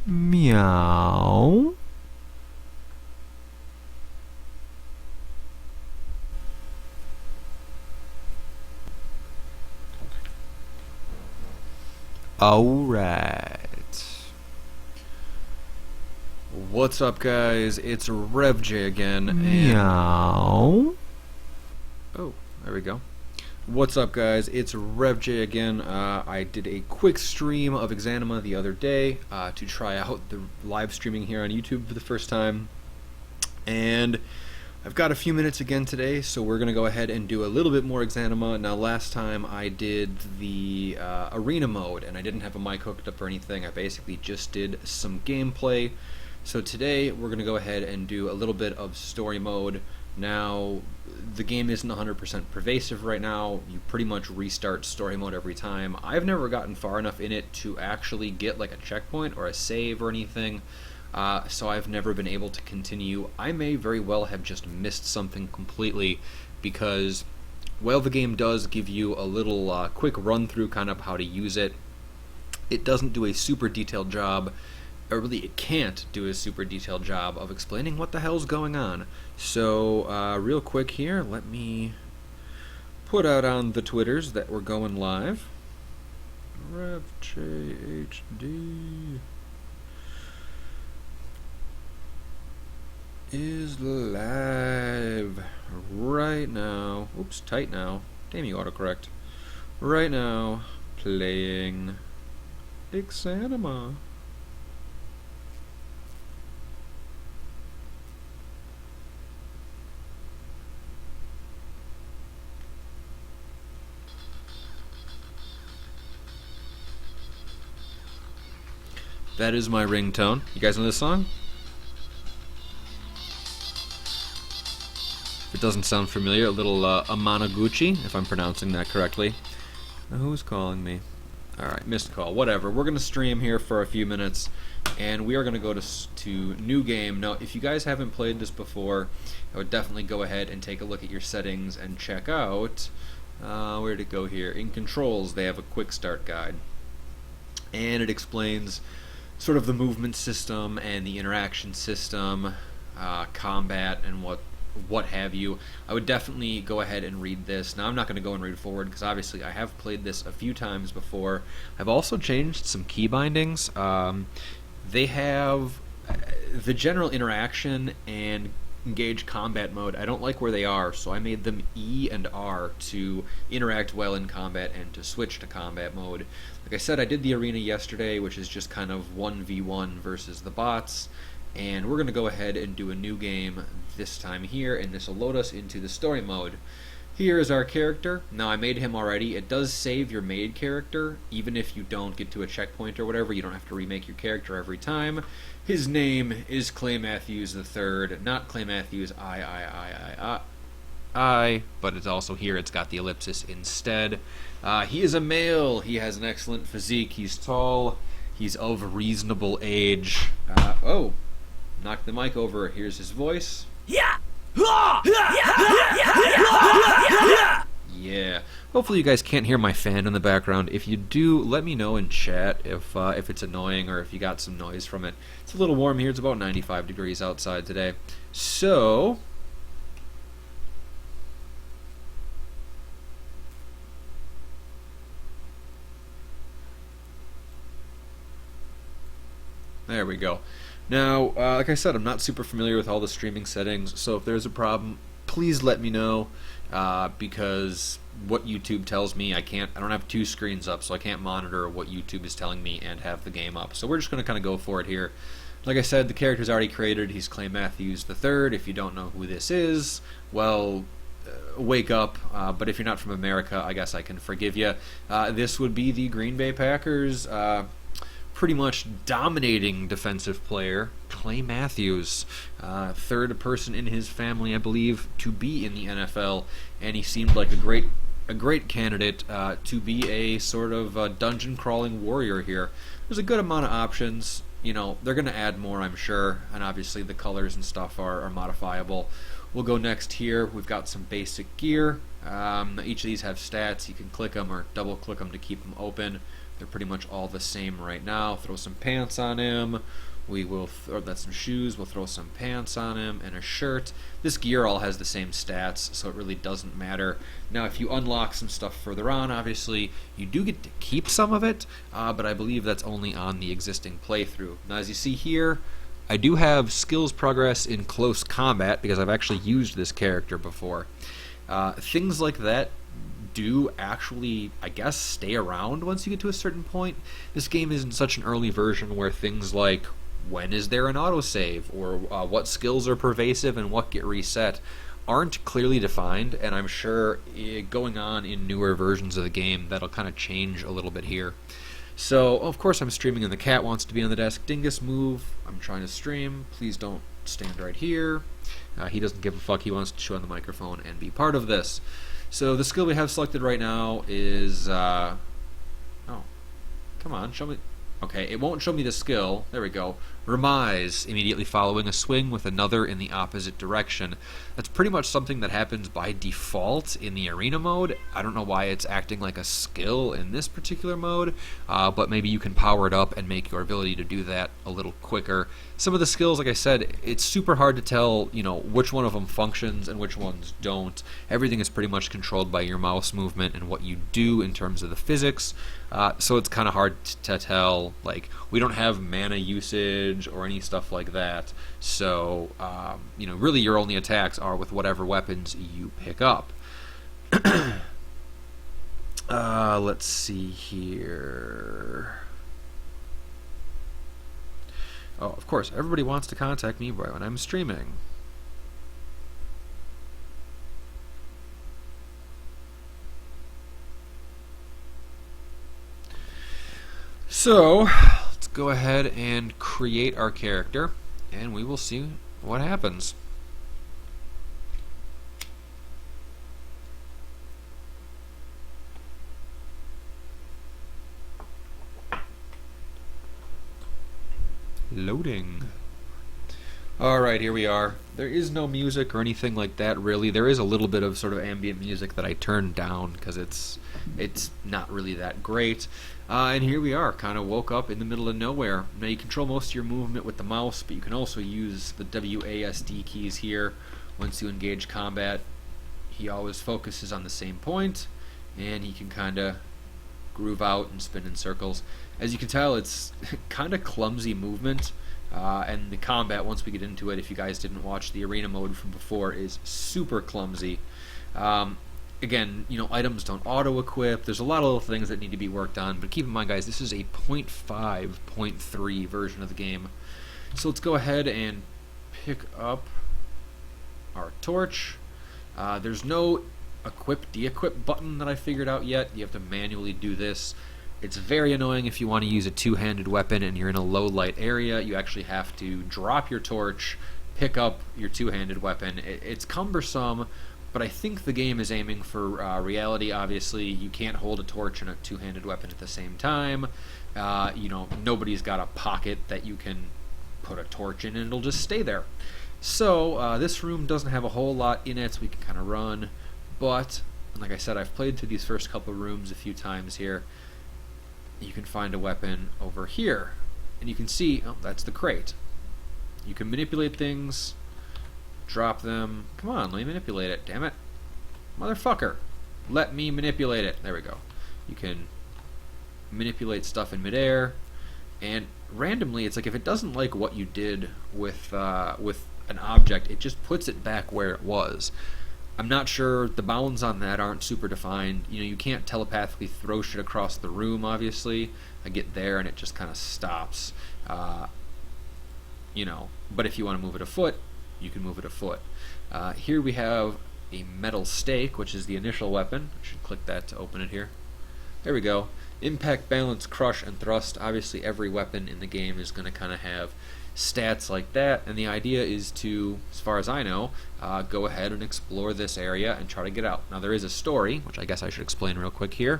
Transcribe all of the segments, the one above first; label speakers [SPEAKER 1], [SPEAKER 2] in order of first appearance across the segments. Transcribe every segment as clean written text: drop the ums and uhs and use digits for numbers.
[SPEAKER 1] Meow. Alright. What's up, guys? It's RevJ again. Meow. Oh, there we go. What's up, guys? It's RevJ again. I did a quick stream of Exanima the other day to try out the live streaming here on YouTube for the first time. And I've got a few minutes again today, so we're going to go ahead and do a little bit more Exanima. Now, last time I did the arena mode, and I didn't have a mic hooked up or anything. I basically just did some gameplay. So today, we're going to go ahead and do a little bit of story mode. Now, the game isn't 100% pervasive right now. You pretty much restart story mode every time. I've never gotten far enough in it to actually get like a checkpoint or a save or anything. So I've never been able to continue. I may very well have just missed something completely because, while the game does give you a little quick run through kind of how to use it, it doesn't do a super detailed job, or really it can't do a super detailed job of explaining what the hell's going on. So real quick here, let me put out on the Twitters that we're going live. RevJHD is live right now. Oops, tight now. Damn you, autocorrect. Right now, playing Exanima. That is my ringtone. You guys know this song? If it doesn't sound familiar, a little Amanaguchi, if I'm pronouncing that correctly. Now, who's calling me? Alright, missed call. Whatever. We're going to stream here for a few minutes, and we are going to go to new game. Now, if you guys haven't played this before, I would definitely go ahead and take a look at your settings and check out, where'd it go here? In controls, they have a quick start guide. And it explains sort of the movement system and the interaction system, combat, and what have you. I would definitely go ahead and read this. Now, I'm not going to go and read forward because obviously I have played this a few times before. I've also changed some key bindings. They have the general interaction and engage combat mode. I don't like where they are, so I made them E and R to interact well in combat and to switch to combat mode. Like I said, I did the arena yesterday, which is just kind of 1v1 versus the bots, and we're going to go ahead and do a new game this time here, and this will load us into the story mode. Here is our character. Now, I made him already. It does save your made character, even if you don't get to a checkpoint or whatever. You don't have to remake your character every time. His name is Clay Matthews III, not Clay Matthews I, but it's also here, it's got the ellipsis instead. He is a male. He has an excellent physique. He's tall. He's of reasonable age. Oh, knocked the mic over. Here's his voice. Yeah. Yeah. Hopefully you guys can't hear my fan in the background. If you do, let me know in chat if it's annoying or if you got some noise from it. It's a little warm here. It's about 95 degrees outside today. So, there we go. Now, like I said, I'm not super familiar with all the streaming settings, so if there's a problem, please let me know, because what YouTube tells me, I don't have two screens up, so I can't monitor what YouTube is telling me and have the game up. So we're just going to kind of go for it here. Like I said, the character's already created. He's Clay Matthews III. If you don't know who this is, well, wake up. But if you're not from America, I guess I can forgive you. This would be the Green Bay Packers' pretty much dominating defensive player, Clay Matthews, third person in his family, I believe, to be in the NFL, and he seemed like a great candidate to be a sort of dungeon crawling warrior here. There's a good amount of options. You know, they're going to add more, I'm sure, and obviously the colors and stuff are modifiable. We'll go next here. We've got some basic gear. Each of these have stats. You can click them or double click them to keep them open. They're pretty much all the same right now. Throw some pants on him. We will, or that's some shoes. We'll throw some pants on him and a shirt. This gear all has the same stats, so it really doesn't matter. Now, if you unlock some stuff further on, obviously, you do get to keep some of it, but I believe that's only on the existing playthrough. Now, as you see here, I do have skills progress in close combat because I've actually used this character before. Things like that do actually, I guess, stay around once you get to a certain point. This game is in such an early version where things like when is there an autosave, or what skills are pervasive and what get reset, aren't clearly defined, and I'm sure going on in newer versions of the game that'll kind of change a little bit here. So, of course, I'm streaming and the cat wants to be on the desk. Dingus, move. I'm trying to stream. Please don't stand right here. He doesn't give a fuck. He wants to show on the microphone and be part of this. So the skill we have selected right now is... oh, come on, show me... Okay, it won't show me the skill. There we go. Remise, immediately following a swing with another in the opposite direction. That's pretty much something that happens by default in the arena mode. I don't know why it's acting like a skill in this particular mode, but maybe you can power it up and make your ability to do that a little quicker. Some of the skills, like I said, it's super hard to tell, you know, which one of them functions and which ones don't. Everything is pretty much controlled by your mouse movement and what you do in terms of the physics. So it's kind of hard to tell. Like, we don't have mana usage or any stuff like that. So, you know, really your only attacks are with whatever weapons you pick up. Let's see here. Oh, of course, everybody wants to contact me when I'm streaming. So, let's go ahead and create our character, and we will see what happens. Loading. Alright, here we are. There is no music or anything like that, really. There is a little bit of sort of ambient music that I turned down because it's not really that great. And here we are, kind of woke up in the middle of nowhere. Now you control most of your movement with the mouse, but you can also use the WASD keys here. Once you engage combat, he always focuses on the same point, and he can kind of groove out and spin in circles. As you can tell, it's kind of clumsy movement, and the combat, once we get into it, if you guys didn't watch the arena mode from before, is super clumsy. Again, you know, items don't auto-equip. There's a lot of little things that need to be worked on, but keep in mind, guys, this is a 0.5, 0.3 version of the game. So let's go ahead and pick up our torch. There's no equip, de-equip button that I figured out yet. You have to manually do this. It's very annoying if you want to use a two-handed weapon and you're in a low light area. You actually have to drop your torch, pick up your two-handed weapon. It's cumbersome, but I think the game is aiming for reality. Obviously, you can't hold a torch and a two-handed weapon at the same time. You know, nobody's got a pocket that you can put a torch in and it'll just stay there. So this room doesn't have a whole lot in it, so we can kind of run. But, like I said, I've played through these first couple of rooms a few times here. You can find a weapon over here. And you can see, oh, that's the crate. You can manipulate things, drop them. Come on, let me manipulate it, damn it. Motherfucker. Let me manipulate it. There we go. You can manipulate stuff in midair. And randomly, it's like if it doesn't like what you did with an object, it just puts it back where it was. I'm not sure, the bounds on that aren't super defined. You know, you can't telepathically throw shit across the room, obviously. I get there and it just kind of stops. You know, but if you want to move it a foot, you can move it a foot. Here we have a metal stake, which is the initial weapon. I should click that to open it here. There we go. Impact, balance, crush, and thrust. Obviously every weapon in the game is going to kind of have stats like that, and the idea is to, as far as I know, go ahead and explore this area and try to get out. Now there is a story, which I guess I should explain real quick here.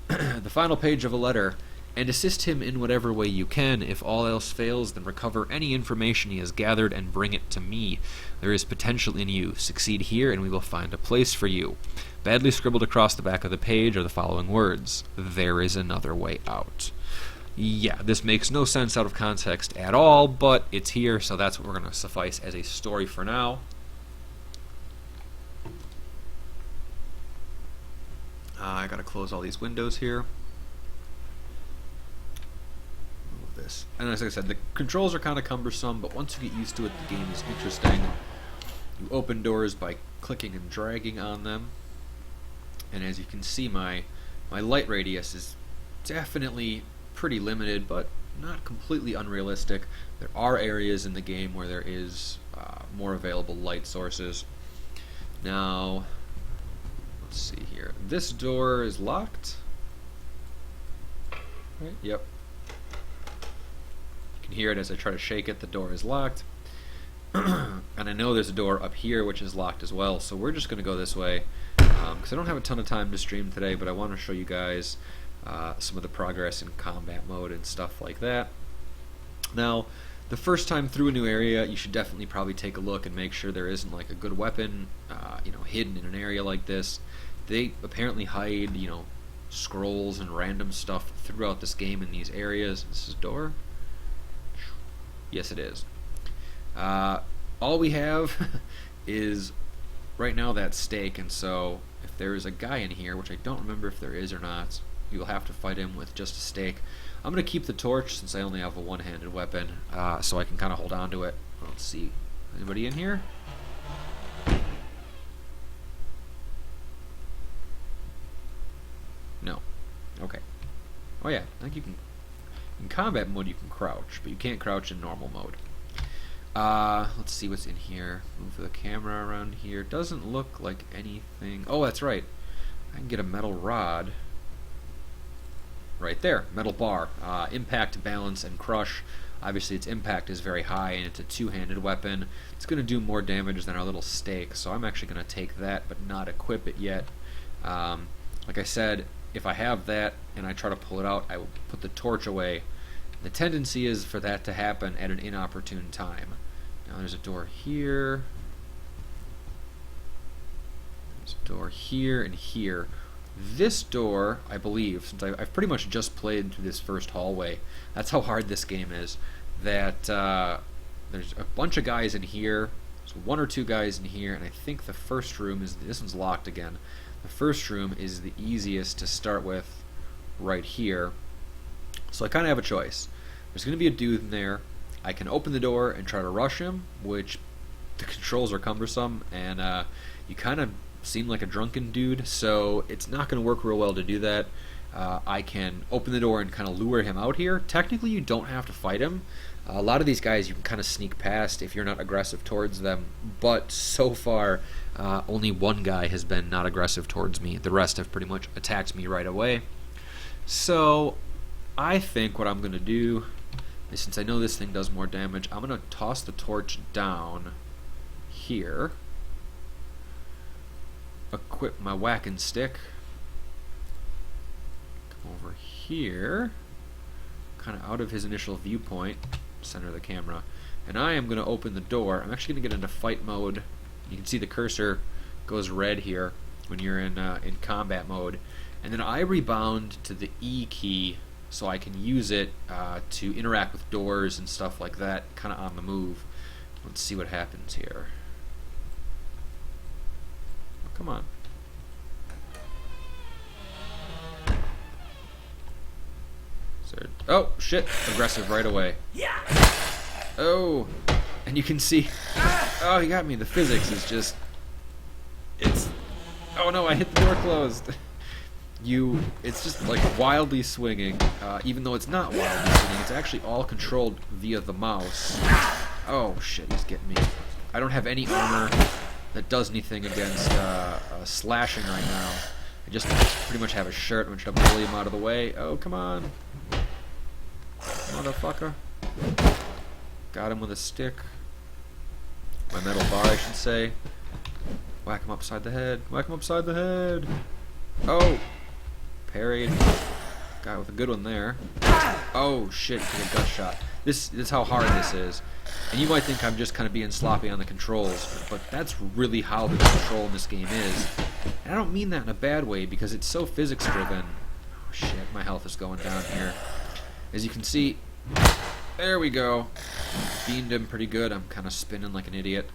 [SPEAKER 1] The final page of a letter and assist him in whatever way you can. If all else fails, then recover any information he has gathered and bring it to me. There is potential in you. Succeed here, and we will find a place for you. Badly scribbled across the back of the page are the following words: there is another way out. Yeah, this makes no sense out of context at all, but it's here, so that's what we're going to suffice as a story for now. I gotta close all these windows here. This. And as I said, the controls are kind of cumbersome, but once you get used to it, the game is interesting. You open doors by clicking and dragging on them, and as you can see, my light radius is definitely pretty limited, but not completely unrealistic. There are areas in the game where there is more available light sources. Now, let's see here. This door is locked. Right? Yep. You can hear it as I try to shake it. The door is locked. And I know there's a door up here which is locked as well, so we're just going to go this way because I don't have a ton of time to stream today, but I want to show you guys some of the progress in combat mode and stuff like that. Now, the first time through a new area, you should definitely probably take a look and make sure there isn't like a good weapon hidden in an area like this. They apparently hide scrolls and random stuff throughout this game in these areas. This is a door? Yes, it is. All we have is right now that stake, and so if there is a guy in here, which I don't remember if there is or not, you'll have to fight him with just a stake. I'm going to keep the torch since I only have a one-handed weapon, so I can kind of hold on to it. Let's see. Anybody in here? No. Okay. Oh yeah, I think you can. In combat mode you can crouch, but you can't crouch in normal mode. Let's see what's in here. Move the camera around here. Doesn't look like anything. Oh, that's right. I can get a metal rod. Right there, metal bar. Impact, balance, and crush. Obviously its impact is very high, and it's a two-handed weapon. It's going to do more damage than our little stake, so I'm actually going to take that but not equip it yet. Like I said, if I have that and I try to pull it out, I will put the torch away. The tendency is for that to happen at an inopportune time. Now there's a door here. There's a door here and here. This door, I believe, since I've pretty much just played through this first hallway, that's how hard this game is, that there's a bunch of guys in here. There's one or two guys in here, and I think the first room is, this one's locked again. The first room is the easiest to start with right here. So I kind of have a choice. There's going to be a dude in there. I can open the door and try to rush him, which the controls are cumbersome, and you kind of seem like a drunken dude, so it's not going to work real well to do that. I can open the door and kind of lure him out here. Technically, you don't have to fight him. A lot of these guys you can kind of sneak past if you're not aggressive towards them, but so far only one guy has been not aggressive towards me. The rest have pretty much attacked me right away. So I think what I'm going to do is, since I know this thing does more damage, I'm going to toss the torch down here, equip my whacking stick, come over here, kind of out of his initial viewpoint, center of the camera, and I am going to open the door. I'm actually going to get into fight mode. You can see the cursor goes red here when you're in combat mode, and then I rebound to the E key so I can use it to interact with doors and stuff like that, kind of on the move. Let's see what happens here. Oh, come on. Oh, shit. Aggressive right away. Oh. And you can see... Oh, he got me. The physics is just... It's... Oh, no, I hit the door closed. It's just, like, wildly swinging. Even though it's not wildly swinging, it's actually all controlled via the mouse. Oh, shit, he's getting me. I don't have any armor that does anything against slashing right now. I just pretty much have a shirt. I'm trying to bully him out of the way. Oh, come on. Motherfucker. Got him with a stick. My metal bar, I should say. Whack him upside the head. Whack him upside the head. Oh! Parried. Guy with a good one there. Oh shit, he took a gut shot. This is how hard this is. And you might think I'm just kind of being sloppy on the controls, but that's really how the control in this game is. And I don't mean that in a bad way, because it's so physics driven. Oh shit, my health is going down here. As you can see, there we go. Beamed him pretty good. I'm kind of spinning like an idiot.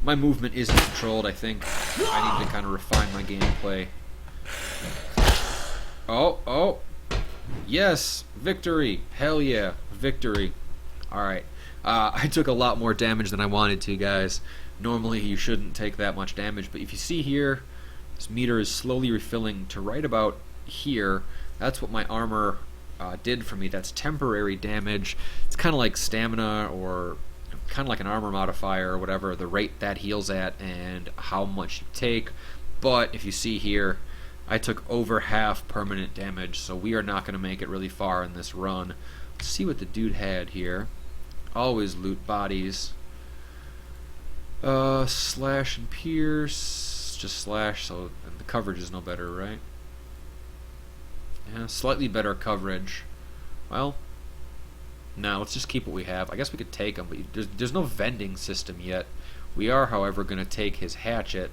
[SPEAKER 1] My movement isn't controlled, I think. I need to kind of refine my gameplay. Oh. Yes, victory. Hell yeah, victory. Alright. I took a lot more damage than I wanted to, guys. Normally you shouldn't take that much damage, but if you see here, this meter is slowly refilling to right about here. That's what my armor did for me. That's temporary damage. It's kind of like stamina, or kind of like an armor modifier or whatever, the rate that heals at and how much you take. But if you see here, I took over half permanent damage, so we are not going to make it really far in this run. Let's see what the dude had here. Always loot bodies. Slash and pierce. Just slash, so and the coverage is no better, right? Yeah, slightly better coverage. Well, no, let's just keep what we have. I guess we could take him, but there's no vending system yet. We are, however, going to take his hatchet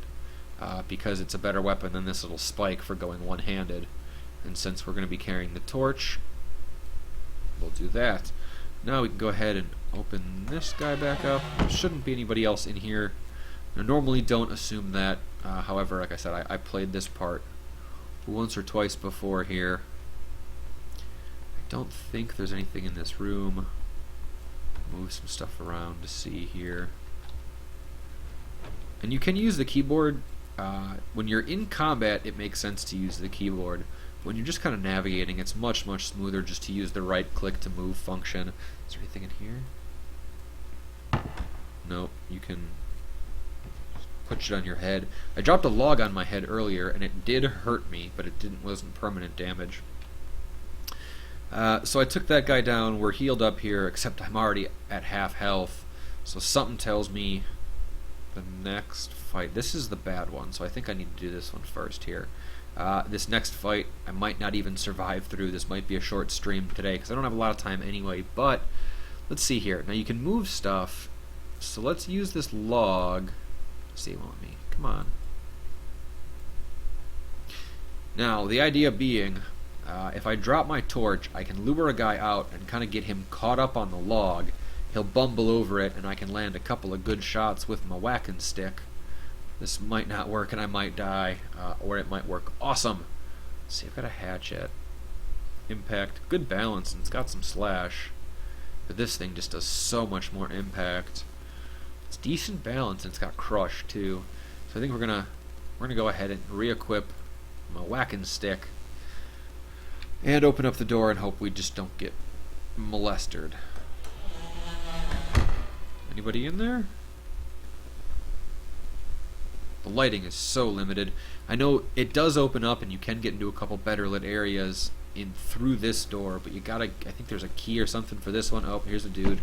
[SPEAKER 1] because it's a better weapon than this little spike for going one-handed. And since we're going to be carrying the torch, we'll do that. Now we can go ahead and open this guy back up. There shouldn't be anybody else in here. I normally don't assume that. However, like I said, I played this part once or twice before here. I don't think there's anything in this room. Move some stuff around to see here. And you can use the keyboard. When you're in combat, it makes sense to use the keyboard. When you're just kind of navigating, it's much smoother just to use the right click to move function. Is there anything in here? No, you can put it on your head. I dropped a log on my head earlier, and it did hurt me, but it wasn't permanent damage. So I took that guy down. We're healed up here, except I'm already at half health. So something tells me the next fight. This is the bad one, so I think I need to do this one first here. This next fight, I might not even survive through. This might be a short stream today, because I don't have a lot of time anyway, but let's see here. Now you can move stuff, so let's use this log. See, it won't me. Come on. Now, the idea being, if I drop my torch, I can lure a guy out and kind of get him caught up on the log. He'll bumble over it, and I can land a couple of good shots with my whacking stick. This might not work, and I might die, or it might work. Awesome! Let's see, I've got a hatchet. Impact. Good balance, and it's got some slash. But this thing just does so much more impact. It's decent balance, and it's got crush, too. So I think we're gonna go ahead and re-equip my whacking stick and open up the door and hope we just don't get molested. Anybody in there? The lighting is so limited. I know it does open up and you can get into a couple better lit areas through this door, but you gotta, I think there's a key or something for this one. Oh, here's a dude.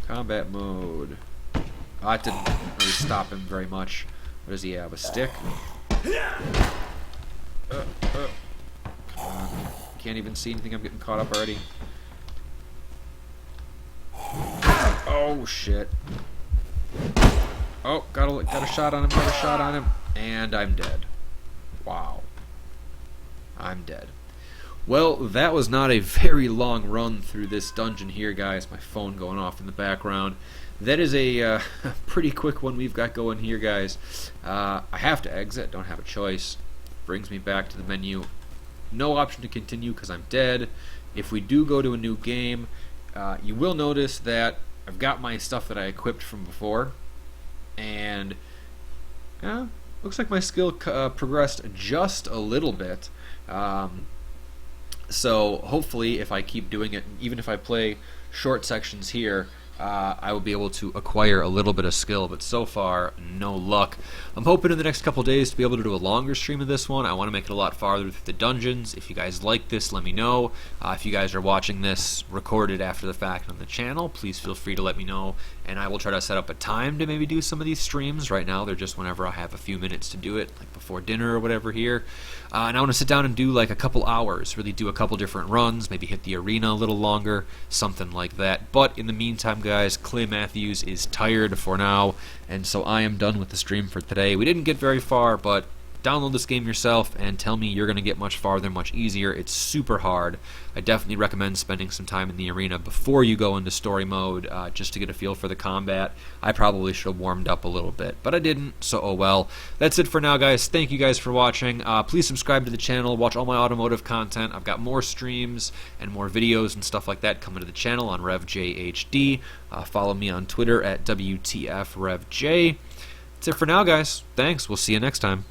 [SPEAKER 1] Combat mode. Oh, that didn't really stop him very much. What does he have? A stick? Come on. Can't even see anything. I'm getting caught up already. Oh shit. Oh, got a shot on him, got a shot on him, and I'm dead. Wow. I'm dead. Well, that was not a very long run through this dungeon here, guys. My phone going off in the background. That is a pretty quick one we've got going here, guys. I have to exit, don't have a choice. Brings me back to the menu. No option to continue because I'm dead. If we do go to a new game, you will notice that I've got my stuff that I equipped from before. And looks like my skill progressed just a little bit. So hopefully if I keep doing it, even if I play short sections here, I will be able to acquire a little bit of skill, but so far, no luck. I'm hoping in the next couple days to be able to do a longer stream of this one. I want to make it a lot farther through the dungeons. If you guys like this, let me know. If you guys are watching this recorded after the fact on the channel, please feel free to let me know, and I will try to set up a time to maybe do some of these streams. Right now, they're just whenever I have a few minutes to do it, like before dinner or whatever here. And I want to sit down and do like a couple hours, really do a couple different runs, maybe hit the arena a little longer, something like that. But in the meantime, guys, Clay Matthews is tired for now, and so I am done with the stream for today. We didn't get very far, but download this game yourself and tell me you're going to get much farther, much easier. It's super hard. I definitely recommend spending some time in the arena before you go into story mode, just to get a feel for the combat. I probably should have warmed up a little bit, but I didn't, so oh well. That's it for now, guys. Thank you guys for watching. Please subscribe to the channel, watch all my automotive content. I've got more streams and more videos and stuff like that coming to the channel on RevJHD. Follow me on Twitter at WTFRevJ. That's it for now, guys. Thanks. We'll see you next time.